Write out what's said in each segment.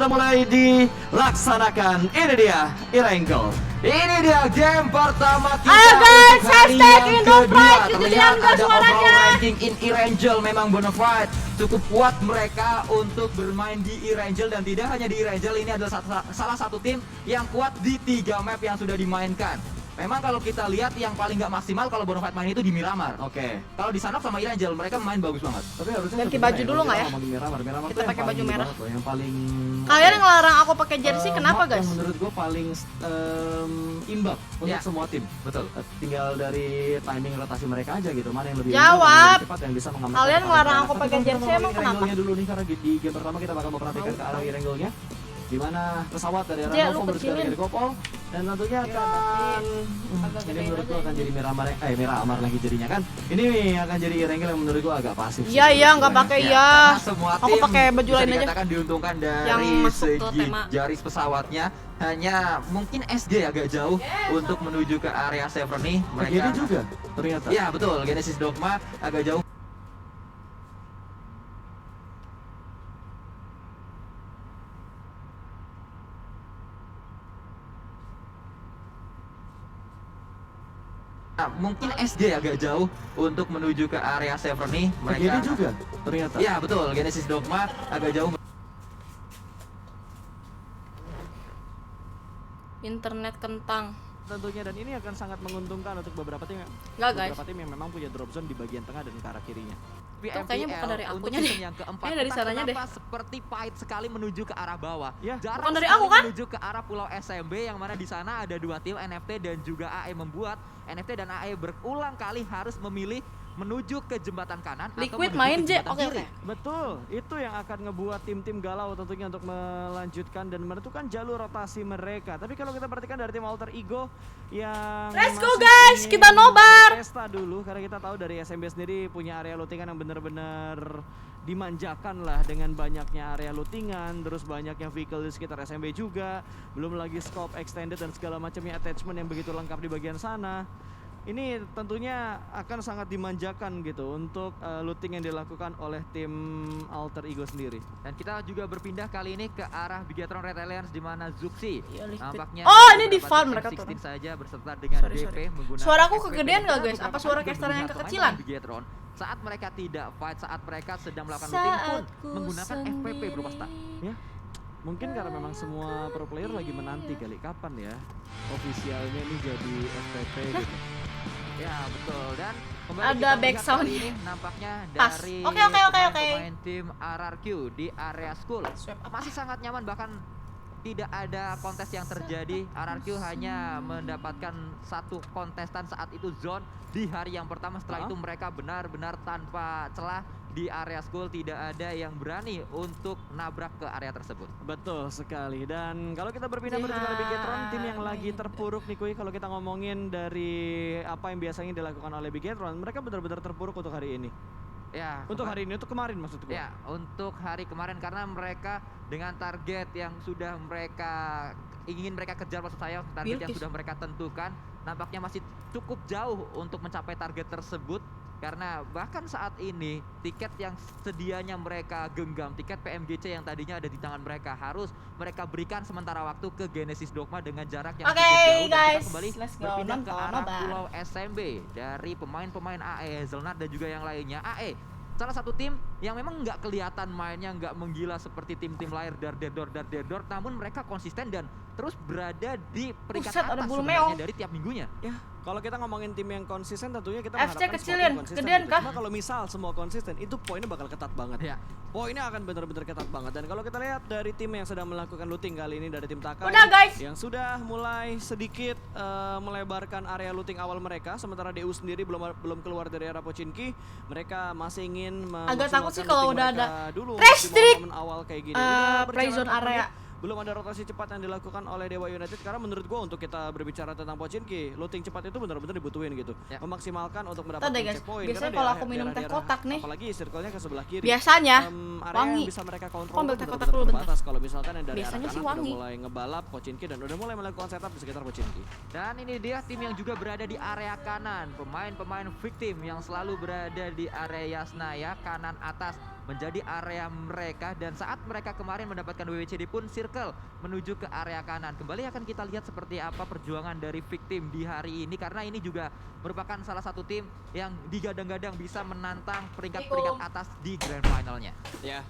mulai dilaksanakan. Ini dia Irengel. Ini dia game pertama kita. Ayo guys, untuk hari hashtag yang Indopride, kedua. itu dia Terlihat enggak ada suaranya. overall ranking in Irengel. Memang Bonafide cukup kuat mereka untuk bermain di Irengel. Dan tidak hanya di Irengel, ini adalah salah satu tim yang kuat di 3 map yang sudah dimainkan. Memang kalau kita lihat yang paling nggak maksimal kalau Bonafide main itu di Miramar. Oke. Kalau di Sanok sama Irengel mereka main bagus banget. Tapi harusnya Ganti sebenarnya baju dulu nggak ya? ngomongin Miramar Kita tuh yang pakai paling baju ini merah. banget loh, yang paling Kalian ngelarang aku pakai jersey kenapa map guys? yang menurut gue paling imbang untuk Ya. semua tim. Betul. Tinggal dari timing rotasi mereka aja gitu. Mana yang lebih Jawab. unggul, mana yang lebih cepat yang bisa mengamankan. Kalian pertahanan ngelarang mereka. aku Tapi pakai kalau kita jersey, ngomongin emang kenapa? Irengel-nya dulu nih, karena di game pertama kita bakal memperhatikan ke arah Irengel-nya, di mana pesawat dari Jek, arah lu Novo bergerak kecilin. dari Kopol dan tentunya akan Agak ini gedein menurut aja gua akan jadi Miramar lagi jadinya kan. Ini akan jadi Irengel yang menurut gua agak pasif. sih Iya menurut iya gua nggak ya. pakai Ya, ya. karena semua Aku tim pakai baju bisa lain aja. dikatakan diuntungkan Yang dari masuk ke segi tema. garis pesawatnya. Hanya mungkin SG agak jauh untuk menuju ke area Severn nih. Begini juga ternyata. Iya betul, Genesis Dogma agak jauh. Nah, mungkin SG agak jauh untuk menuju ke area Severn nih. Begini juga ternyata. Iya betul, Genesis Dogma agak jauh. Internet kentang. Tentunya, dan ini akan sangat menguntungkan untuk beberapa tim Nggak, guys. beberapa tim yang memang punya drop zone di bagian tengah dan ke arah kirinya. Itu kayaknya bukan dari untuk akunya season deh. yang keempat, Kayaknya dari entah sananya deh. kenapa seperti pahit sekali menuju ke arah bawah. Ya, Jarang bukan dari sekali aku kan? menuju ke arah Pulau SMB yang mana di sana ada 2 tim NFT dan juga AE, membuat NFT dan AE berulang kali harus memilih menuju ke jembatan kanan Liquid atau menuju main, ke Je. jembatan Oke, kiri. oke. betul. Itu yang akan ngebuat tim-tim galau tentunya untuk melanjutkan dan menentukan jalur rotasi mereka. Tapi kalau kita perhatikan dari tim Alter Ego yang Let's go, masih guys. ingin Kita nobar. berpesta dulu, karena kita tahu dari SMB sendiri punya area lootingan yang benar-benar dimanjakan lah dengan banyaknya area lootingan, terus banyaknya vehicle di sekitar SMB juga, belum lagi scope extended dan segala macamnya attachment yang begitu lengkap di bagian sana. Ini tentunya akan sangat dimanjakan gitu untuk looting yang dilakukan oleh tim Alter Ego sendiri. Dan kita juga berpindah kali ini ke arah Bigatron Red Alliance di mana Zuxi Iya, Liquid. nampaknya Oh, ini di mendapatkan farm mereka tuh. M16 saja berserta dengan Sorry, DP sorry. menggunakan Suaraku FPP. kegedean nggak, Dan guys? beberapa Apa suara kali casternya yang melihat kekecilan? pemain-pemain Bigatron saat mereka tidak fight, saat mereka sedang melakukan Saat looting pun ku menggunakan FPP berupa stun. Ya, mungkin karena memang semua pro player lagi menanti kali kapan ya ofisialnya ini jadi FPP gitu. Ya betul, dan kembali Ada kita melihat background. kali ini nampaknya Pas. dari Oke. pemain tim RRQ di area school Swap apa? masih sangat nyaman, bahkan tidak ada kontes yang terjadi. RRQ hanya mendapatkan 1 kontestan saat itu zone di hari yang pertama. Setelah itu mereka benar-benar tanpa celah di area school, tidak ada yang berani untuk nabrak ke area tersebut. Betul sekali. Dan kalau kita berpindah menuju ke Bigetron, tim yang lagi terpuruk nih Kuy, kalau kita ngomongin dari apa yang biasanya dilakukan oleh Bigetron, mereka benar-benar terpuruk untuk hari ini. Ya, Untuk hari ini, untuk kemarin maksud gue. ya, untuk hari kemarin karena mereka dengan target yang sudah mereka ingin mereka kejar, maksud saya target yang Bilkis. sudah mereka tentukan nampaknya masih cukup jauh untuk mencapai target tersebut. Karena bahkan saat ini tiket yang sedianya mereka genggam, tiket PMGC yang tadinya ada di tangan mereka, harus mereka berikan sementara waktu ke Genesis Dogma dengan jarak yang Oke, cukup jauh. Dan guys, kita kembali let's go berpindah ke nonton arah nobar. Pulau SMB dari pemain-pemain AE, Zelnat dan juga yang lainnya. AE salah satu tim yang memang nggak kelihatan mainnya nggak menggila seperti tim-tim lain dar dedor, namun mereka konsisten dan terus berada di peringkat Buset, ada atas bulu sebenarnya meong. dari tiap minggunya. Ya, kalau kita ngomongin tim yang konsisten tentunya kita FC mengharapkan semua kecilin, tim konsisten gedean gitu. kah? Cuma kalau misal semua konsisten, itu poinnya bakal ketat banget. Ya. Poinnya akan benar-benar ketat banget. Dan kalau kita lihat dari tim yang sedang melakukan looting kali ini, dari tim Takai Udah, guys. yang sudah mulai sedikit melebarkan area looting awal mereka, sementara DU sendiri belum keluar dari era Pochinki. Mereka masih ingin Agak takut sih memaksimalkan kalau looting udah mereka ada dulu Trash di streak. momen awal kayak gini. Play Berjalan zone 4 area. menit, belum ada rotasi cepat yang dilakukan oleh Dewa United, karena menurut gua untuk kita berbicara tentang Pochinki, looting cepat itu benar-benar dibutuhin gitu. Ya. Memaksimalkan untuk Tadi mendapatkan guys, checkpoint. biasanya Karena kalau daerah- aku minum teh daerah-daerah, kotak nih, apalagi circle-nya ke sebelah kiri. biasanya Area wangi. yang bisa mereka kontrol Kok ambil tuh teh benar-benar kotak dulu bentar. terbatas. Kalau misalkan yang dari Biasanya arah sih kanan udah wangi. mulai ngebalap Pochinki dan udah mulai melakukan setup di sekitar Pochinki. Dan ini dia tim yang juga berada di area kanan. Pemain-pemain victim yang selalu berada di area Yasnaya kanan atas. menjadi area mereka, dan saat mereka kemarin mendapatkan WWCD pun circle menuju ke area kanan. Kembali akan kita lihat seperti apa perjuangan dari Victim di hari ini, karena ini juga merupakan salah satu tim yang digadang-gadang bisa menantang peringkat-peringkat atas di grand finalnya. Ya.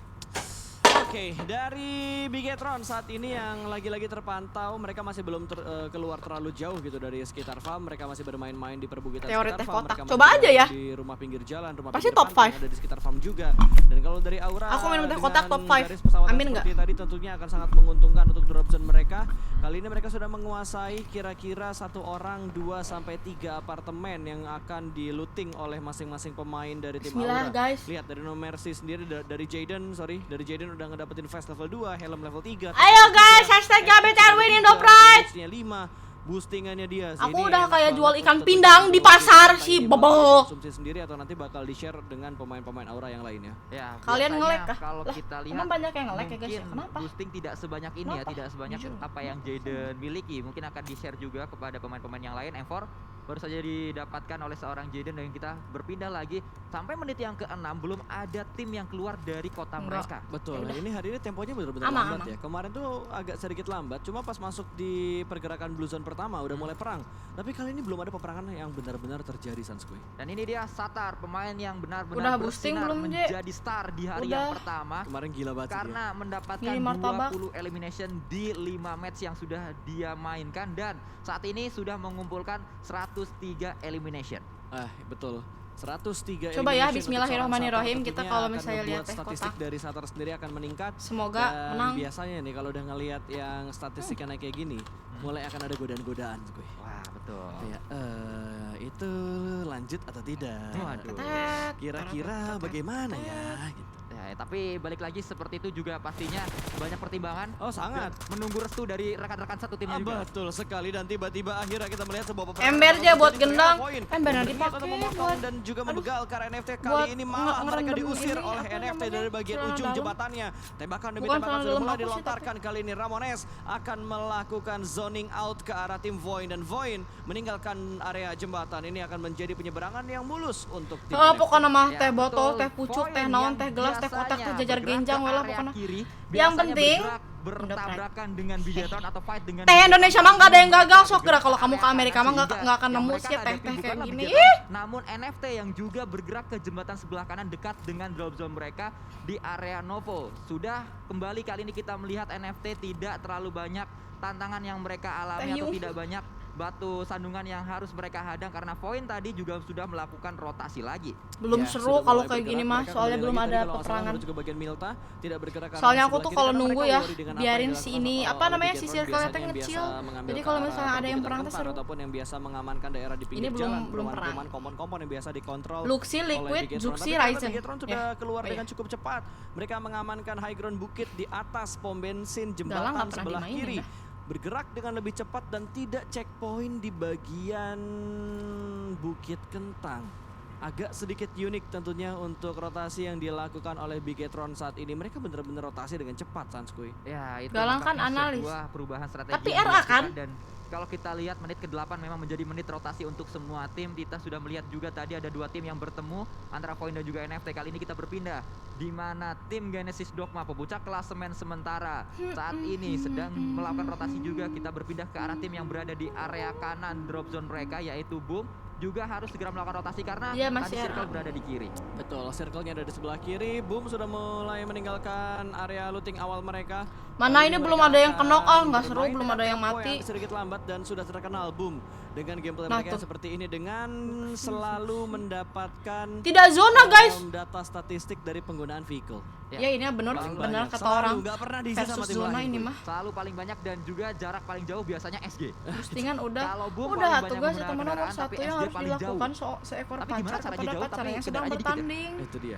Oke, dari Bigetron saat ini yang lagi-lagi terpantau, mereka masih belum keluar terlalu jauh gitu dari sekitar farm. Mereka masih bermain-main di perbukitan Teori sekitar teh farm. kotak. Mereka Coba masih aja ya. di rumah pinggir jalan, rumah Pasti pinggir top pantai, 5. ada di sekitar farm juga. Dan kalau dari Aura, Aku minum teh dengan kotak top 5. garis pesawat Amin seperti tadi tentunya akan sangat menguntungkan untuk drop zone mereka. Kali ini mereka sudah menguasai kira-kira 1 orang 2 sampai 3 apartemen yang akan di-looting oleh masing-masing pemain dari tim Bismillah, Aura. guys. Lihat dari No Mercy sendiri, dari Jaden udah ngedapetin vest level 2, helm level 3. Ayo guys, hashtag Gabetar win Indo Pride. 5 boostingannya dia. Aku Ini udah enak kayak banget jual untuk ikan tentunya pindang di untuk pasar kita sih, ini bebel. bakal konsumsi sendiri atau nanti bakal di-share dengan pemain-pemain Aura yang lainnya. Ya, Kalian biasanya nge-lag kah? kalau Lah, kita lihat emang banyak yang nge-lag ya, guys, ya? mungkin Kenapa? boosting tidak sebanyak ini ya, Kenapa? tidak sebanyak Jujur. apa yang Jaden miliki. Mungkin akan di-share juga kepada pemain-pemain yang lain. M4 baru saja didapatkan oleh seorang Jaden, dan kita berpindah lagi sampai menit yang ke-6 belum ada tim yang keluar dari kota Enggak. mereka. Betul, Yaudah. ini hari ini temponya benar-benar Aman, lambat aman. ya. Kemarin tuh agak sedikit lambat, cuma pas masuk di pergerakan Blue Zone pertama udah mulai perang. Tapi kali ini belum ada peperangan yang benar-benar terjadi, Sanskui. Dan ini dia Satar, pemain yang Udah benar-benar boosting bersinar belum, Je? menjadi star di hari Udah. yang pertama. Kemarin gila banget sih Karena mendapatkan Gili martabak. 20 elimination di 5 match yang sudah dia mainkan, dan saat ini sudah mengumpulkan 103 elimination. Betul. 103 Coba ya, elimination bismillahirrahmanirrahim. untuk Kita seorang kalau Satar misalnya tentunya lihat akan teh membuat statistik kotak. dari Satar sendiri akan meningkat. Semoga Dan menang. biasanya nih kalau udah ngelihat yang statistiknya naik kayak gini, mulai akan ada godaan-godaan gue. Wah, betul. Kayak itu lanjut atau tidak? Waduh. Tet. Kira-kira bagaimana ya? Gitu. Ya, tapi balik lagi seperti itu juga pastinya banyak pertimbangan. Oh sangat. Dan menunggu restu dari rekan-rekan satu timnya juga. Betul sekali, dan tiba-tiba akhirnya kita melihat sebuah Ember aja buat gendang. Ember yang dipakai buat dan juga membegal karena NFT buat kali ini malah mereka ngerendam diusir ini, oleh apa NFT namanya, dari bagian celana ujung dalam. jembatannya. Tembakan demi Bukan tembakan celana sudah dalam mulai aku sih, dilontarkan. Kali ini Ramones akan melakukan zoning out ke arah tim Void, dan Void meninggalkan area jembatan. Ini akan menjadi penyeberangan yang mulus untuk tim Oh, NFT. pokoknya mah Ya, teh botol, betul. teh pucuk, Poin teh naon, yang teh gelas, teh kotak, teh biasanya jajar bergerak genjang, ke wala area pokoknya. kiri, Yang biasanya penting, bertabrakan dengan Bigetron atau fight dengan Teh Indonesia mah nggak ada yang gagal, sok bergerak kira kalau kamu ke area Amerika kanan, mah nggak sehingga akan yang nemu mereka sih hadapi teh-teh kayak bukanlah gini. Bigetron, namun NFT yang juga bergerak ke jembatan sebelah kanan dekat dengan drop zone mereka di area Novo. Sudah kembali kali ini kita melihat NFT tidak terlalu banyak tantangan yang mereka alami Teh atau Yu. tidak banyak batu sandungan yang harus mereka hadang, karena Void tadi juga sudah melakukan rotasi lagi. Belum Ya, seru sudah kalau mulai kayak gini bergerak. mah, Mereka soalnya kembali belum lagi ada tadi kalau nggak salah peperangan. menuju ke bagian Milta, tidak bergerak ke arah Soalnya aku sebelah tuh kiri kalau karena nunggu mereka ya, worry dengan apa biarin yang si dilakukan ini, oleh apa namanya, Bigetron. si circle-nya Biasanya teh yang ngecil. biasa mengambil Jadi ke kalau arah misalnya ada yang perbukitan perang tuh tempar seru. ataupun yang biasa mengamankan daerah di pinggir Ini belum- jalan, belum perang. perumahan-perumahan kompon-kompon yang biasa dikontrol Luxi, oleh Liquid, Bigetron. Juxi, Tapi ternyata Ryzen. Bigetron sudah Ya. keluar Oh, dengan iya. cukup cepat. Mereka mengamankan high ground bukit di atas pom bensin Galang jembatan nggak pernah sebelah dimainin, kiri. dah. Bergerak dengan lebih cepat dan tidak checkpoint di bagian Bukit Kentang. Agak sedikit unik tentunya untuk rotasi yang dilakukan oleh Bigetron saat ini. Mereka benar-benar rotasi dengan cepat, Sanskui. Ya, itu Galang kan nampaknya analis. sebuah perubahan strategi Tapi yang RA dilakukan, kan? dan kalau kita lihat menit ke-8 memang menjadi menit rotasi untuk semua tim. Kita sudah melihat juga tadi ada dua tim yang bertemu antara Void dan juga NFT. Kali ini kita berpindah di mana tim Genesis Dogma, pemuncak klasemen sementara, saat ini sedang melakukan rotasi juga. Kita berpindah ke arah tim yang berada di area kanan drop zone mereka, yaitu Boom. Juga harus segera melakukan rotasi karena Iya, masih tadi circle RA. berada di kiri. Betul, circle-nya ada di sebelah kiri. Boom sudah mulai meninggalkan area looting awal mereka. Mana Kali ini ini belum mereka ada yang akan knock, nggak seru, bermain belum dengan ada yang tempo mati. sedikit lambat dan sudah terkenal Boom dengan gameplay Nah, mereka yang tuh. seperti ini, dengan selalu mendapatkan Tidak zona guys. data statistik dari penggunaan vehicle. Ya ini bener Paling bener banyak. kata Selalu, orang. nggak pernah diisi sama Versus tim zona lain, ini Boy. mah. Selalu paling banyak dan juga jarak paling jauh biasanya SG. Boostingan udah. Kalau Boom Udah paling tuh banyak guys, itu menggunakan nomor kendaraan, satu tapi yang SG harus paling dilakukan jauh. seekor Tapi gimana pacar caranya kepada jauh, pacar tapi yang sedang kendaraannya dikit ya? bertanding. Itu dia.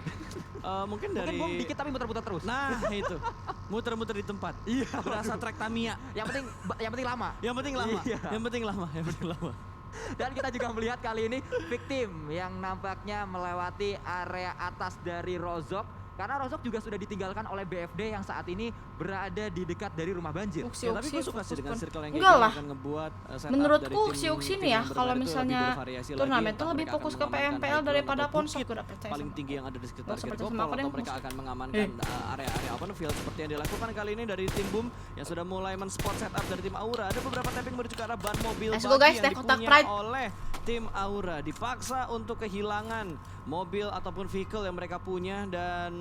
Mungkin Mungkin dari Boom dikit tapi muter-muter terus. Nah, itu. Muter-muter di tempat. Iya. Berasa trek Tamiya. Yang penting lama. Yang penting lama. Iya. Yang penting lama. Yang penting lama. Dan kita juga melihat kali ini Victim yang nampaknya melewati area atas dari Rozok karena Rozok juga sudah ditinggalkan oleh BFD yang saat ini berada di dekat dari rumah banjir. Ya, tapi gue suka sih dengan circle yang enggak lah. akan ngebuat setup Menurutku dari si Uxin tim ya, yang kalau bermain itu misalnya lebih bervariasi lagi. turnamen tuh Entah lebih mereka fokus akan ke mengamankan PMPL high ground daripada atau Ponsok, bukit gue udah percaya paling sama tinggi yang ada di sekitar Nggak Gate seperti Gopal, sama aku atau deh. mereka akan mengamankan area-area open field seperti yang dilakukan kali ini dari tim Boom yang sudah mulai men-spot setup dari tim Aura. Ada beberapa tapping menuju ke arah ban mobil Let's go, guys, yang teh kotak dipunya Pride. oleh tim Aura, dipaksa untuk kehilangan mobil ataupun vehicle yang mereka punya dan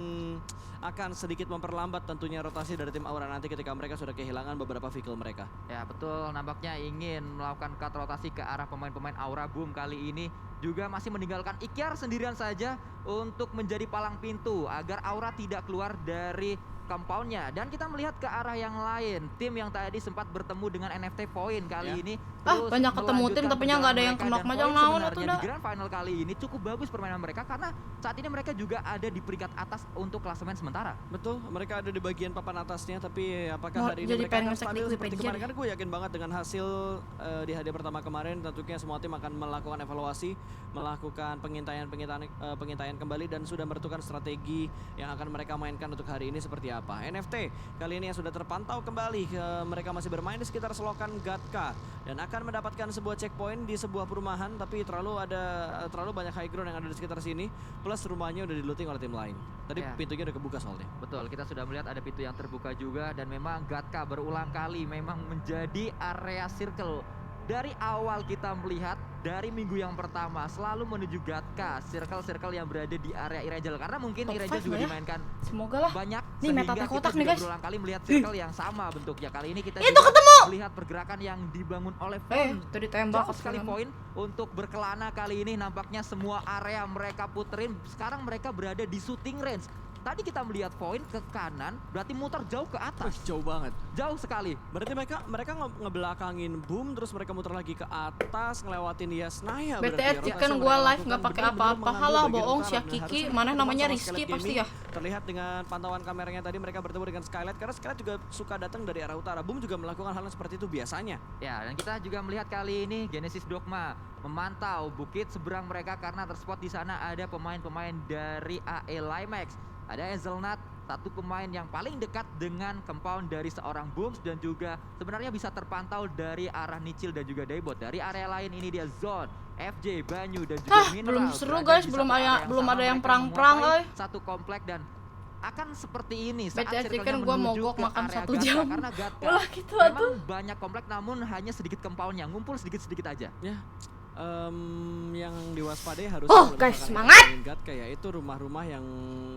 akan sedikit memperlambat tentunya rotasi dari tim Aura nanti ketika mereka sudah kehilangan beberapa vehicle mereka. Ya betul, nampaknya ingin melakukan cut rotasi ke arah pemain-pemain Aura Boom kali ini juga masih meninggalkan Ikyar sendirian saja untuk menjadi palang pintu agar Aura tidak keluar dari compoundnya. Dan kita melihat ke arah yang lain, tim yang tadi sempat bertemu dengan NFT Point kali ini terus banyak ketemu tim tapi nya nggak ada yang perjalanan kenok mereka. Dan macam Point naon sebenarnya itu di dah. Grand Final kali ini cukup bagus permainan mereka karena saat ini mereka juga ada di peringkat atas untuk klasemen sementara. Betul, mereka ada di bagian papan atasnya, tapi apakah Mau hari ini jadi mereka pengen akan ngecek stabil di seperti Wikipedia kemarin? deh. Karena gue yakin banget dengan hasil di hadiah pertama kemarin, tentunya semua tim akan melakukan evaluasi, melakukan pengintaian kembali dan sudah menentukan strategi yang akan mereka mainkan untuk hari ini seperti apa. NFT kali ini yang sudah terpantau kembali, mereka masih bermain di sekitar selokan Gatka dan akan mendapatkan sebuah checkpoint di sebuah perumahan, tapi terlalu banyak high ground yang ada di sekitar sini, plus rumahnya udah di-looting oleh tim lain. Tadi Ya. pintunya udah kebuka soalnya. Betul, kita sudah melihat ada pintu yang terbuka juga dan memang Gatka berulang kali memang menjadi area circle. Dari awal kita melihat dari minggu yang pertama selalu menuju Gatka, circle-circle yang berada di area Irajal karena mungkin Top Irajal five juga lah ya. dimainkan Semoga lah. banyak Nih, meta sehingga teh kita kotak nih, juga guys. berulang kali melihat circle yang sama bentuknya. Kali ini kita Itu juga ketemu! melihat pergerakan yang dibangun oleh Fon. Itu ditembak Jauh sekali poin untuk berkelana kali ini, nampaknya semua area mereka puterin. Sekarang mereka berada di shooting range. Tadi kita melihat poin ke kanan, berarti muter jauh ke atas. Jauh banget. Jauh sekali. Berarti mereka ngebelakangin Boom, terus mereka muter lagi ke atas, ngelewatin Yasnaya. BTS chicken gua live nggak pakai apa-apa. Halah bohong si Kiki, mana namanya Rizky pasti ya. Terlihat dengan pantauan kameranya tadi mereka bertemu dengan Skylight karena Skylight juga suka datang dari arah utara. Boom juga melakukan hal yang seperti itu biasanya. Ya, dan kita juga melihat kali ini Genesis Dogma memantau bukit seberang mereka karena terspot di sana ada pemain-pemain dari AE Limax. Ada Ezelnat, satu pemain yang paling dekat dengan compound dari seorang Booms dan juga sebenarnya bisa terpantau dari arah Nicil dan juga Daybot. Dari area lain ini dia Zone, FJ, Banyu dan juga Mineral. Belum seru berada guys, di belum satu area belum sama. ada yang Mereka perang-perang menguasai euy. satu komplek dan akan seperti ini saat BTS circle-nya chicken gua menuju mogok ke makan area 1 Gatka. jam. Karena Gatka Ulah gitu memang atuh. banyak komplek namun hanya sedikit compoundnya, ngumpul sedikit-sedikit aja. Ya. Yang diwaspadai harus Guys, semangat! Kayak itu rumah-rumah yang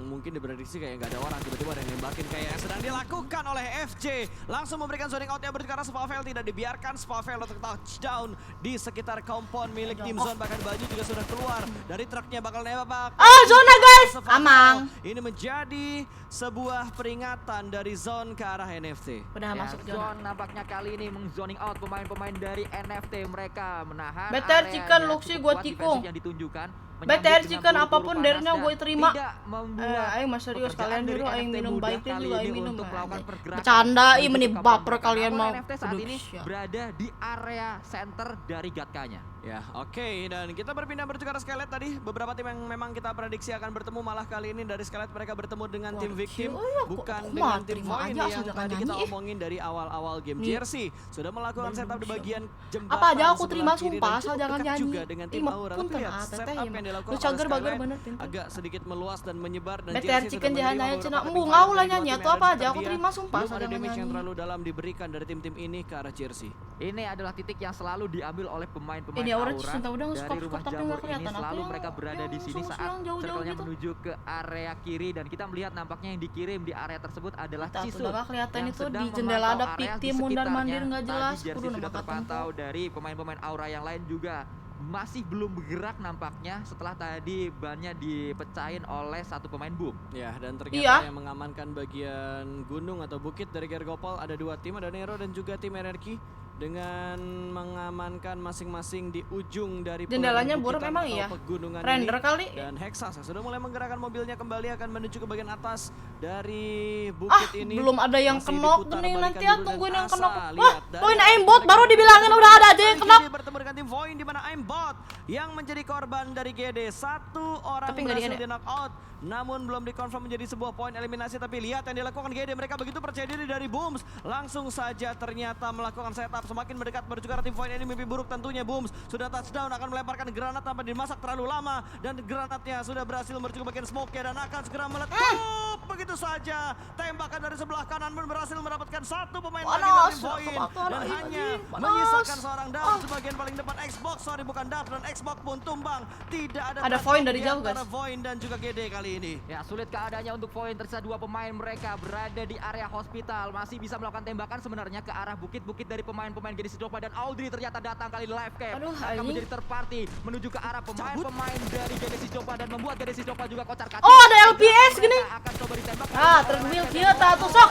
mungkin diprediksi kayak nggak ada orang, tiba-tiba ada yang nembakin kayak yang sedang dilakukan oleh FJ. Langsung memberikan zoning out yang berarti karena Spavel tidak dibiarkan Spavel untuk touchdown di sekitar compound milik tim Zone. Bahkan Baju juga sudah keluar dari truknya, bakal nembak. Zona guys, amang. Ini menjadi sebuah peringatan dari Zone ke arah NFT. Udah Ya, masuk zona. Zone nampaknya kali ini mengzoning out pemain-pemain dari NFT. Mereka menahan BTR areanya, chicken, cukup Luxi, kuat gua defensif tikung. yang ditunjukkan. BTR Menyambut chicken, dengan apapun peluru dernya panas gue dan terima. tidak membuat Aing mah serius, pekerjaan kalian dari nyuruh aing NFT minum mudah baiknya kali juga ini aing minum. untuk melakukan pergerakan Bercanda, menuju meni ke baper compound. kalian Namun mau. NFT saat Aduh, ini siap. berada di area center dari Gatkanya. Ya, oke. Dan kita berpindah menuju ke arah Skylight tadi. Beberapa tim yang memang kita prediksi akan bertemu, malah kali ini dari Skylight mereka bertemu dengan tim Waduh, Victim, aku bukan mah dengan tim terima Void aja, yang asal jangan tadi kita nyanyi. omongin dari awal-awal game. Nih. Jersey sudah melakukan Belum setup di siap. bagian jembatan Apa aja aku sebelah terima kiri sumpah, dan asal cukup jangan dekat nyanyi. juga dengan tim Ih, Aura. Tapi punten, lihat teteh, setup iya, yang mah. dilakukan Lu oleh cager bager Skylight bener, pintar. agak sedikit meluas dan menyebar dan BTR Jersey chicken sudah jangan menerima nyanyi beberapa cenah. tapping Embung, point ngau dari lah dua nyanyi tim atau yang ada apa di aja, aku sekitar terima dia. sumpah, Belum asal ada jangan damage yang nyanyi. terlalu dalam diberikan dari tim-tim ini ke arah Jersey. Ini adalah titik yang selalu diambil oleh pemain-pemain Ini Aura Aura cinta udah dari nge-skop rumah tapi jamur nggak ini. kelihatan. Aku Selalu yang- mereka berada yang di sini solusi saat yang jauh-jauh circle-nya gitu. menuju ke area kiri dan kita melihat nampaknya yang dikirim di area tersebut adalah Entah, Cisut udah nggak kelihatan yang itu sedang di jendela memantau ada area pik di tim mundar-mandir sekitarnya. nggak jelas. Tadi Jersey Kudu sudah nama terpantau dari pemain-pemain Aura yang lain juga masih belum bergerak nampaknya setelah tadi bannya dipecahin oleh satu pemain Boom. Ya, dan ternyata Iya. yang mengamankan bagian gunung atau bukit dari Gergopol ada dua tim, ada Nero dan juga tim RRQ dengan mengamankan masing-masing di ujung dari Jendelanya buruk perbukitan memang atau iya. pegunungan Render ini. kali. Dan Hexas sudah mulai menggerakkan mobilnya kembali akan menuju ke bagian atas dari bukit ini. Belum ada yang Masih kenok diputar gening balikan nanti ya, dulu dan tungguin yang Asa kenok. lihat Wah, dari poin atas aimbot bagian baru dari dibilangin GD udah ada aja yang kenok. bertemu dengan tim Void di mana aimbot yang menjadi korban dari GD. Satu orang Tapi nggak berhasil di-edit. di knock out, namun belum dikonfirm menjadi sebuah poin eliminasi. Tapi lihat yang dilakukan GD, mereka begitu percaya diri dari Booms, langsung saja ternyata melakukan setup. Semakin mendekat menuju ke arah tim point ini mimpi buruk tentunya. Booms sudah touchdown, akan melemparkan granat tanpa dimasak terlalu lama, dan granatnya sudah berhasil menuju ke bagian smoke-nya dan akan segera meletup. Begitu saja tembakan dari sebelah kanan pun berhasil mendapatkan satu pemain lagi dari poin, dan hanya menyisakan seorang Daf di bagian paling depan. Xbox, sorry bukan Daf, dan Xbox pun tumbang. Tidak ada Void dari jauh, guys. Void dan juga GD kali ini. Ya, sulit keadaannya untuk Void. Tersisa 2 pemain mereka berada di area hospital, masih bisa melakukan tembakan sebenarnya ke arah bukit-bukit dari pemain-pemain GD Sidokpa, dan Audrey ternyata datang kali live cap. Akan menjadi third party menuju ke arah pemain-pemain dari GD Sidokpa dan membuat GD Sidokpa juga kocar kacir. Oh, ada LPS gini. Akan coba ditembak. Treadmill dia tak tusuk.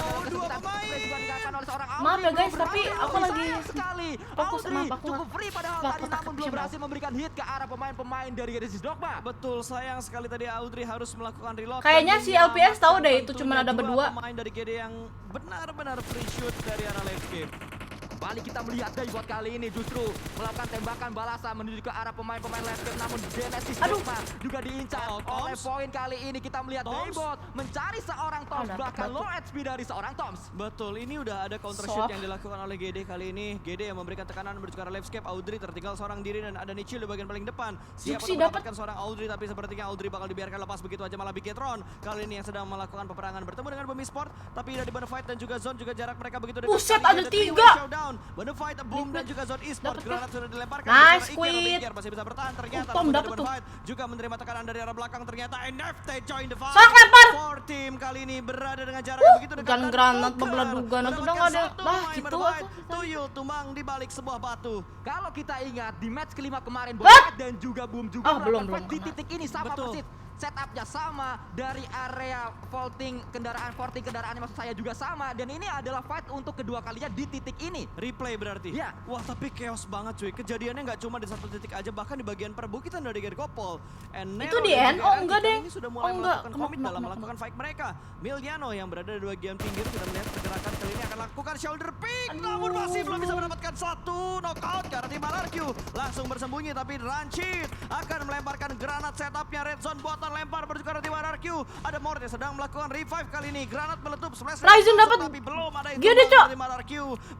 Maaf ya guys, tapi aku lagi fokus sama aku. Cukup free padahal tadi, namun belum berhasil memberikan hit ke arah pemain-pemain dari GD Sidokpa. Betul, sayang sekali tadi Audrey harus melakukan reload. Kayaknya si LPS tahu deh itu cuma ada berdua. Pemain dari GD yang benar-benar free shoot dari arah left game. Kembali kita melihat Daibot kali ini justru melakukan tembakan balasan menuju ke arah pemain-pemain left game, namun Genesis Sigma juga diincar oleh poin. Kali ini kita melihat Daibot mencari seorang Toms, bahkan low HP dari seorang Toms. Betul, ini udah ada counter shoot yang dilakukan oleh GD kali ini. GD yang memberikan tekanan menuju ke arah left scape. Audrey tertinggal seorang diri dan ada Nichil di bagian paling depan. Siap untuk mendapatkan seorang Audrey, tapi sepertinya Audrey bakal dibiarkan lepas begitu aja, malah Bigetron kali ini yang sedang melakukan peperangan bertemu dengan Bumi Sport, tapi dari Bonafide dan juga Zone juga jarak mereka begitu dekat. Buset, ada 3. Bonafide, Boom dan juga Zone Esport. Granat sudah dilemparkan. Nice, Squid. Masih bisa bertahan ternyata. Bonafide juga menerima tekanan dari arah belakang. Ternyata NFT join the fight. Sok lempar. For team kali ini berada dengan jarak yang begitu dekat. Bukan granat, bebeladugan. Udah nggak ada. Lah gitu aku. Tuyul tumbang di balik sebuah batu. Kalau kita ingat di match kelima kemarin, Bonafide dan juga Boom juga melakukan di titik ini sama persis. Setupnya sama, dari area vaulting kendaraan maksud saya juga sama, dan ini adalah fight untuk kedua kalinya di titik ini. Replay berarti? Ya. Wah, tapi chaos banget cuy. Kejadiannya nggak cuma di satu titik aja, bahkan di bagian perbukitan dari Gergopol. Itu di end? Oh enggak deh. Ini sudah mulai melakukan komit dalam melakukan fight mereka. Miliano yang berada di bagian pinggir sudah melihat pergerakan kali ini akan lakukan shoulder pick, namun masih belum bisa mendapatkan satu knockout karena tim RRQ langsung bersembunyi, tapi Ranchit akan melemparkan granat setupnya Red Zone buatan lempar menuju ke arah tim RRQ. Ada Mort yang sedang melakukan revive kali ini. Granat meletup, Ryzen dapat. tapi belum ada itu Gede, Cok. tim RRQ.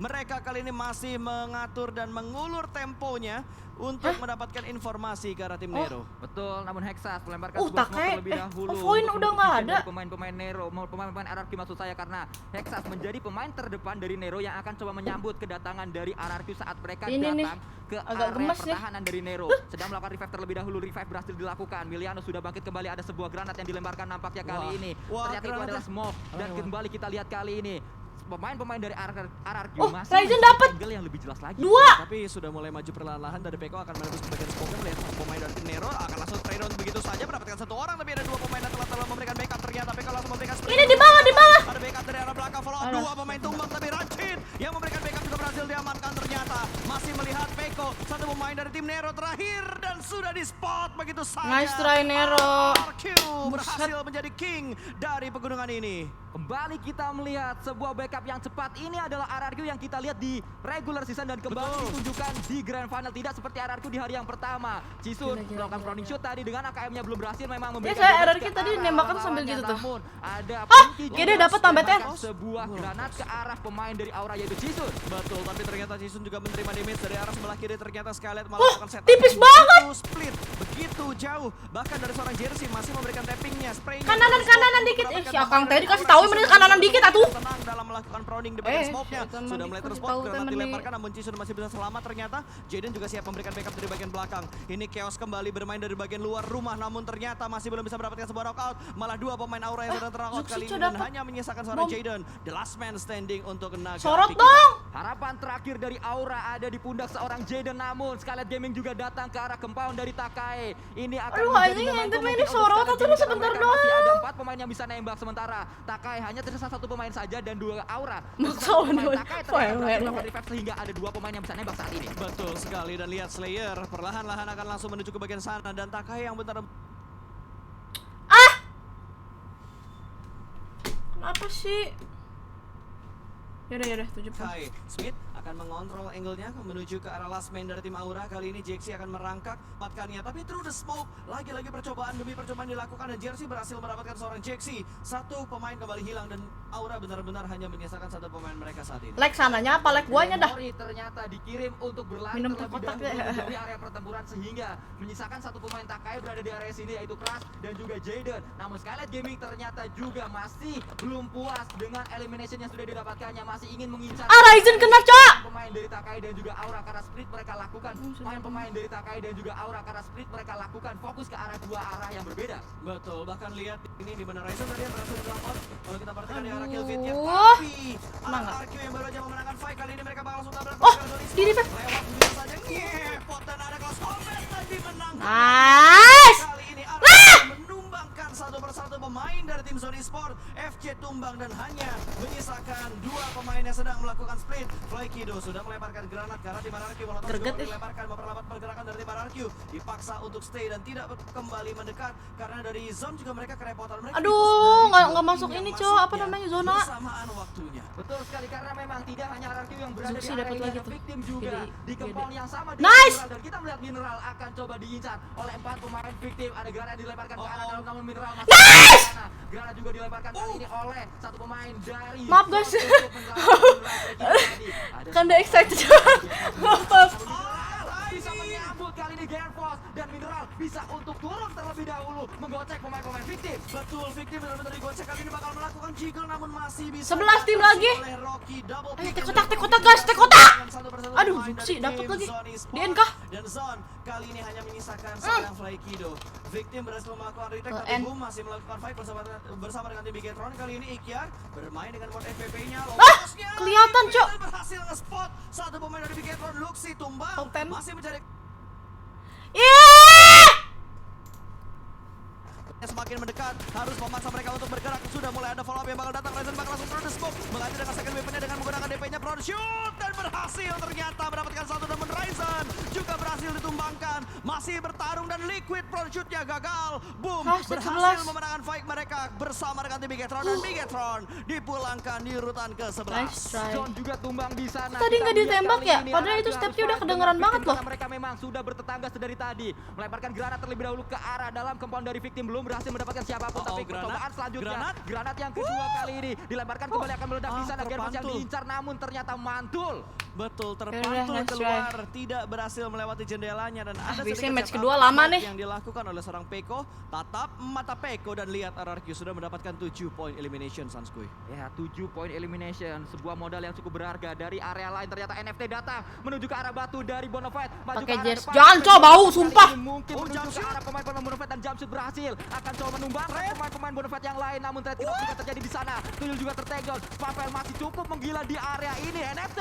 Mereka kali ini masih mengatur dan mengulur temponya untuk mendapatkan informasi ke arah tim Nero. Betul, namun Hexas melemparkan sebuah smoke Take. terlebih dahulu. Void udah nggak ada. Pemain-pemain Nero, pemain-pemain RRQ maksud saya, karena Hexas menjadi pemain terdepan dari Nero yang akan coba menyambut kedatangan dari RRQ saat mereka datang ke agak area gemes pertahanan dari Nero. Sedang melakukan revive terlebih dahulu, revive berhasil dilakukan. Miliano sudah bangkit kembali, ada sebuah granat yang dilemparkan nampaknya kali ini. Ternyata itu adalah smoke, dan kembali kita lihat kali ini pemain-pemain dari RRQ masih Ryzen dapat angle yang lebih jelas lagi. 2. Tapi sudah mulai maju perlahan-lahan, dari Peko akan menembus ke bagian smoke, melihat sang pemain dari tim Nero akan langsung trade down begitu saja, mendapatkan satu orang, tapi ada dua pemain yang telah memberikan backup. Ternyata Peko langsung memberikan spray. Ini di bawah. Ada backup dari arah belakang, follow up dua pemain tumbang, tapi Ranchit yang memberikan backup juga berhasil diamankan. Ternyata masih melihat Peko, satu pemain dari tim Nero terakhir, dan sudah di spot begitu saja. Nice try Nero. RRQ berhasil menjadi king dari pegunungan ini. Kembali kita melihat sebuah backup yang cepat. Ini adalah RRQ yang kita lihat di regular season dan kembali ditunjukkan di grand final. Tidak seperti RRQ di hari yang pertama. Cisun melakukan frowning shoot tadi dengan AKM-nya belum berhasil, memang memberikan. Ya saya RRQ tadi nembakan sambil gitu tuh. Namun ada Gede dapat tambahnya. Sebuah granat ke arah pemain dari Aura yaitu Cisun. Betul, tapi ternyata Cisun juga menerima damage dari arah sebelah kiri. Ternyata Skylight malah melakukan setup. Tipis banget. Split begitu jauh. Bahkan dari seorang jersey masih memberikan tappingnya, spraynya. Kanan dikit. Akang tadi kasih tahu mending kanan dikit atuh. Tenang dalam melakukan prowning di bagian smoke-nya. Sudah mulai terspot, granat dilemparkan, namun Cisun masih bisa selamat ternyata. Jaden juga siap memberikan backup dari bagian belakang. Ini Chaos kembali bermain dari bagian luar rumah, namun ternyata masih belum bisa mendapatkan sebuah knockout. Malah dua pemain Aura yang sudah knockout kali ini, dan hanya menyisakan seorang Jaden, the last man standing untuk Naga. Sorot dong. Harapan terakhir dari Aura ada di pundak seorang Jaden, namun Scarlet Gaming juga datang ke arah compound dari Takai. Ini akan menjadi momentum ini sorot atau sebentar doang. Masih ada 4 pemain yang bisa nembak, sementara Takai hanya tersisa 1 pemain saja dan 2 Aura. Takai ternyata revive sehingga ada 2 pemain yang bisa nembak saat ini. Betul sekali, dan lihat Slayer perlahan-lahan akan langsung menuju ke bagian sana, dan Takai yang bentar. Kenapa sih? Yaudah 7 poin. Kai Smith akan mengontrol angle-nya menuju ke arah last man dari tim Aura. Kali ini Jeksy akan merangkak patkannya, tapi through the smoke lagi-lagi percobaan demi percobaan dilakukan dan Jersey berhasil mendapatkan seorang Jeksy. Satu pemain kembali hilang dan Aura benar-benar hanya menyisakan satu pemain mereka saat ini. Lag sananya apa lag guanya dah? Mori ternyata dikirim untuk berlari Minum terlebih kotak dahulu deh. dari area pertempuran sehingga menyisakan satu pemain Takai berada di area sini yaitu Crash dan juga Jaden. Namun Skylight Gaming ternyata juga masih belum puas dengan elimination yang sudah didapatkannya, masih ingin mengincar Ryzen kena, Cok! pemain dari Takai dan juga Aura karena split mereka lakukan. Pemain dari Takai dan juga Aura karena split mereka lakukan, fokus ke arah dua arah yang berbeda. Betul, bahkan lihat ini di mana Ryzen tadi berhasil dilakukan. Kalau kita perhatikan di arah kill feed-nya, Aduh. tapi Menang nggak? RRQ yang baru aja memenangkan fight kali ini mereka bakal langsung tabrak. Oh, mereka dari di revive. lewat begitu saja ngepot dan ada close combat dan dimenangkan. Nice! Kali ini RRQ menumbangkan satu persatu pemain dari tim Zone Esport. FC tumbang dan hanya menyisakan dua pemain yang sedang melakukan split. Flykido sudah melemparkan granat karena tim RRQ Molotov Greget juga nih. dilemparkan memperlambat pergerakan dari tim RRQ. Dipaksa untuk stay dan tidak kembali mendekat karena dari zone juga mereka kerepotan. Mereka Aduh, dipush dari nggak dua masuk tim ini, yang Cok. Apa masuknya namanya, zona? bersamaan waktunya. Betul sekali karena memang tidak hanya RRQ yang berada Zuxi di area dapat ini, lagi ada tuh. victim juga Gede, di compound gede. yang sama Nice! Mineral dan kita melihat Mineral akan coba diincar oleh 4 pemain victim. Ada granat dilemparkan ke arah dalam namun Mineral masih di sana. Granat juga dilemparkan kali ini oleh satu pemain dari Maaf, guys. Zone untuk menyelamatkan Mineral tadi. Ada Kan udah excited. Maaf. Mineral bisa menyambut kali ini Genfos dan Mineral bisa untuk turun terlebih dahulu menggocek pemain-pemain victim. Betul, victim benar-benar digocek kali ini bakal melakukan jiggle namun masih bisa 11 tim lagi. oleh Rocky. Double Ayo, pick tek kotak, yang guys, tek kotak. dengan satu persatu Aduh, pemain Zuxi dari dapat tim lagi. Zone Esport. Di NK. Dan Zone kali ini hanya menyisakan seorang Flykido. Victim berhasil melakukan retake tapi N. Boom masih melakukan fight bersama dengan tim Bigetron. Kali ini Ikyar bermain dengan mode FPP-nya. kelihatan, Cok. Berhasil nge-spot satu pemain dari Bigetron. Luxi tumbang. Top 10. Masih mencari Ih! semakin mendekat, harus memaksa mereka untuk bergerak. Sudah mulai ada follow up yang bakal datang. Ryzen bakal langsung through the smoke, mengganti dengan second weapon-nya dengan menggunakan DP-nya front shoot dan berhasil ternyata mendapatkan satu, namun Ryzen juga berhasil ditumbangkan. Masih bertarung dan Liquid front shoot-nya gagal. Boom, Ah, berhasil 11. memenangkan fight mereka bersama dengan tim Bigetron dan Bigetron dipulangkan di urutan ke-11. Nice try. Zone juga tumbang di sana. Tadi Kita nggak melihat ditembak kali ya? ini Padahal itu RRQ stepnya harus udah fight kedengeran dengan banget victim loh. karena mereka memang sudah bertetangga sedari tadi. Melemparkan granat terlebih dahulu ke arah dalam compound dari victim, belum berhasil mendapatkan siapapun. Oh, Tapi granat. percobaan selanjutnya, Granat. granat yang kedua kali ini dilemparkan kembali akan meledak di sana. Genfos yang terpantul. diincar namun ternyata mantul. Betul, Yaudah, terpantul nice keluar, tidak berhasil melewati jendelanya dan ada biasanya sedikit match setup kedua lama nih. yang dilakukan oleh seorang Peko. Tatap mata Peko dan lihat RRQ sudah mendapatkan 7 poin elimination, Sanskuy. Ya, 7 poin elimination, sebuah modal yang cukup berharga. Dari area lain ternyata NFT datang menuju ke arah batu dari Bonafide, maju Pakai ke arah Jers. depan. Jangan, Cok, bau, Kali sumpah. ini mungkin Oh, menuju jump ke shoot. arah pemain-pemain Bonafide dan jump shoot berhasil. Akan coba menumbangkan pemain-pemain Bonafide yang lain, namun trade kill juga terjadi di sana. Tuyul juga tertegel. Pavel masih cukup menggila di area ini. NFT.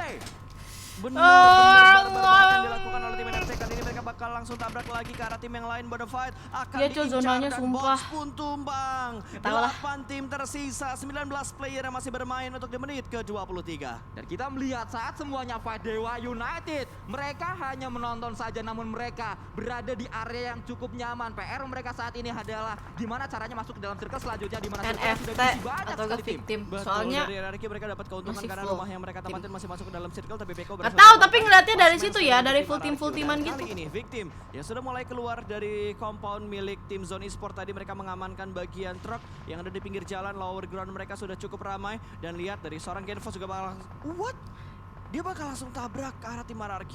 Benar barbar banget yang dilakukan oleh tim NFC. Kali ini mereka bakal langsung tabrak lagi ke arah tim yang lain. Bonafide akan Iya, Cok, diincar zonanya dan sumpah. Box pun tumbang. Tahu lah. 8 tim tersisa, 19 player yang masih bermain untuk di menit ke-23. Dan kita melihat saat semuanya fight Dewa United, mereka hanya menonton saja namun mereka berada di area yang cukup nyaman. PR mereka saat ini adalah gimana caranya masuk ke dalam circle selanjutnya, di mana circle NFT sudah diisi banyak atau sekali ke tim. victim. Betul, Soalnya dari RRQ mereka dapat keuntungan masih karena full rumah yang mereka tim. tempatin masih masuk ke dalam circle, tapi Peko Nggak tahu, tapi ngeliatnya dari situ ya, dari full team-teaman Dan gitu. Kali ini victim yang sudah mulai keluar dari compound milik tim Zone Esport. Tadi mereka mengamankan bagian truk yang ada di pinggir jalan. Lower ground mereka sudah cukup ramai. Dan lihat dari seorang Genfos juga bakal what? Dia bakal langsung tabrak ke arah tim RRQ.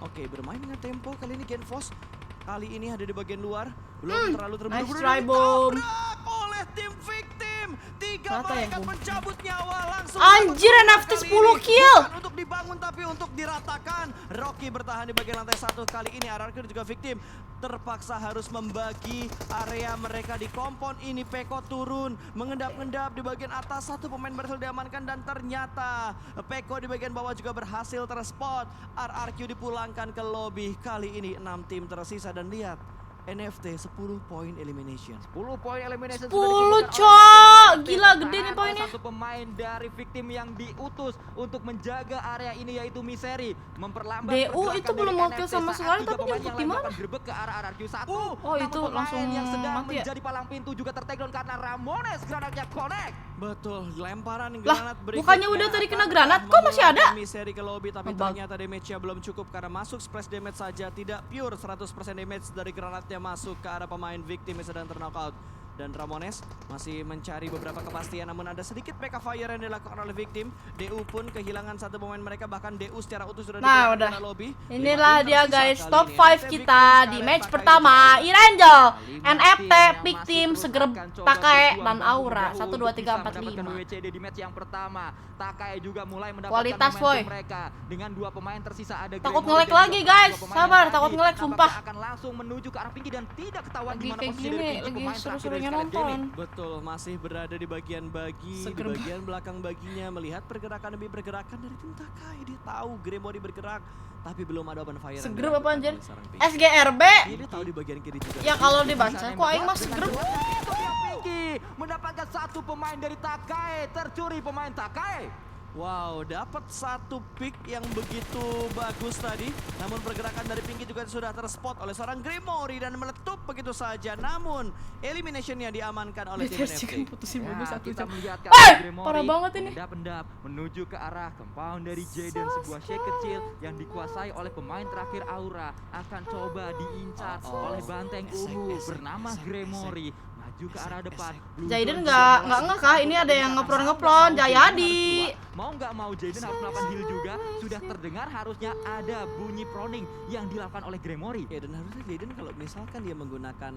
Oke, bermain dengan tempo kali ini Genfos. Kali ini ada di bagian luar. Belum terlalu terburu-buru. nice try, dan Boom. ditabrak oleh tim victim. 3 Rata ya, malaikat Boom. pencabut nyawa langsung. Anjir, dapat NFT kali 10 ini. kill. Bukan untuk dibangun tapi untuk diratakan. Rocky bertahan di bagian lantai 1. Kali ini RRQ juga victim terpaksa harus membagi area mereka di compound ini. Peko turun mengendap-endap di bagian atas. Satu pemain berhasil diamankan dan ternyata Peko di bagian bawah juga berhasil terspot. RRQ dipulangkan ke lobby. Kali ini 6 tim tersisa dan lihat NFT 10 poin elimination. 10 poin elimination 10, sudah dikumpulkan Cok. oleh NFT. Gila, gede nih Bertahan oleh poinnya. Satu pemain dari victim yang diutus untuk menjaga area ini yaitu Miseri, memperlambat DU pergerakan itu dari belum NFT mau kill sama saat sekali, 3 tapi pemain jemput yang di lain mana? akan gerbek ke arah RRQ 1. Oh, Namun itu pemain langsung yang sedang mati ya? menjadi palang pintu juga tertakedown karena Ramones granatnya connect. Betul, lemparan Lah, granat berikutnya. bukannya udah tadi kena akan granat, kok masih ada? Seri ke lobby, tapi Ngebug. ternyata damage-nya belum cukup karena masuk splash damage saja, tidak pure 100% damage dari granatnya masuk ke arah pemain victim yang sedang terknockout. Dan Ramones masih mencari beberapa kepastian, namun ada sedikit backup fire yang dilakukan oleh victim. DU pun kehilangan satu pemain mereka, bahkan DU secara utuh sudah Nah, dikeluarkan udah. dari lobby. Inilah 5 dia tersisa guys, kali top ini. 5 NFT kita victim di sekarang match pakai pertama. juga. Irangel, Lima NFT, tim yang Big masih Team, terus Seger, akan coba Takai, berjuang dan bahu-membahu Aura. 1, 2, untuk 3, bisa 4, mendapatkan 5. WWCD di match yang pertama. Takai juga mulai mendapatkan Kualitas, momentum woy. mereka dengan 2 pemain tersisa, ada Takut Gremori nge-lag dan lagi, juga guys. dua pemain Sabar, yang takut tadi nge-lag, nampaknya sumpah. akan langsung menuju ke arah Pinky dan tidak ketahuan Lagi di mana kayak posisi gini, dari Pinky, lagi pemain terakhir seru-serunya dari Scarlet Gaming. nonton. Betul, masih berada di bagian bagi, Seger di bagian belakang baginya, melihat pergerakan demi pergerakan dari tim Takai. Dia tahu Gremori bergerak, tapi belum ada open fire. yang Seger apa dilakukan anjir? oleh seorang Pinky. SGRB. Dia tahu di bagian kiri juga. Ya kalau dibaca kok aing mah seger. Pinky mendapatkan satu pemain dari Takai, tercuri pemain Takai. Wow, dapat satu pick yang begitu bagus tadi. Namun pergerakan dari Pinky juga sudah terspot oleh seorang Gremori dan meletup begitu saja. Namun eliminationnya diamankan oleh tim BTS NFT. chicken putusin Ya, bagus 1 kita jam. melihat Gremori Parah banget ini. pendap-pendap menuju ke arah compound dari Jaden, sebuah shake kecil yang dikuasai oleh pemain terakhir Aura akan coba diincar oleh banteng ungu bernama Gremori. Maju ke arah depan. Blue Jaden Zone nggak juga mulai ngekah, ini ada yang Mau ngepron-ngepron, nggak mau Jayadi. Jaden harus keluar. Mau nggak mau Jaden harus melakukan heal juga. Sudah terdengar harusnya ada bunyi proning yang dilakukan oleh Gremori. Ya, dan harusnya Jaden kalau misalkan dia menggunakan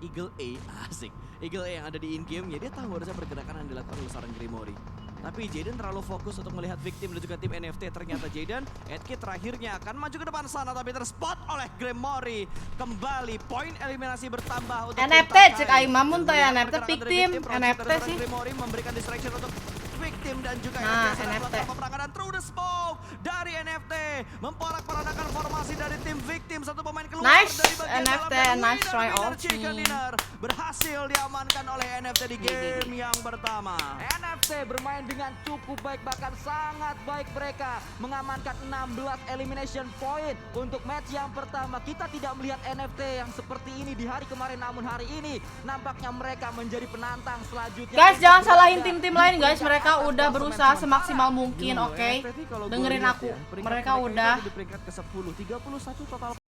Eagle A, asik. Eagle A yang ada di in-game ya, dia tahu harusnya pergerakan yang dilakukan oleh seorang Gremori. Tapi Jaden terlalu fokus untuk melihat victim dan juga tim NFT. Ternyata Jaden, headkit terakhirnya akan maju ke depan sana, tapi terspot oleh Gremori. Kembali poin eliminasi bertambah untuk tim NFT, Takai. cek aing mamun teh, Dan NFT pergerakan pick dari team, victim, proses NFT dari seorang sih. Gremori memberikan distraction untuk victim dan juga Nah, NFT sedang NFT. melakukan peperangan dan through the smoke dari NFT memporak-porandakan formasi dari tim victim. Satu pemain keluar Nice, dari bagian NFT, dalam dan nice try winner off chicken nih. dinner berhasil diamankan oleh NFT di game yang pertama. NFC bermain dengan cukup baik, bahkan sangat baik. Mereka mengamankan 16 elimination point untuk match yang pertama. Kita tidak melihat NFT yang seperti ini di hari kemarin, namun hari ini nampaknya mereka menjadi penantang selanjutnya. Guys, untuk jangan berada salahin tim-tim lain guys. di Mereka atas udah klasemen berusaha sementara. semaksimal mungkin, Yo, oke? NFT kalau gua Dengerin lihat aku. ya, peringkat Mereka itu udah di peringkat ke-10, 31 total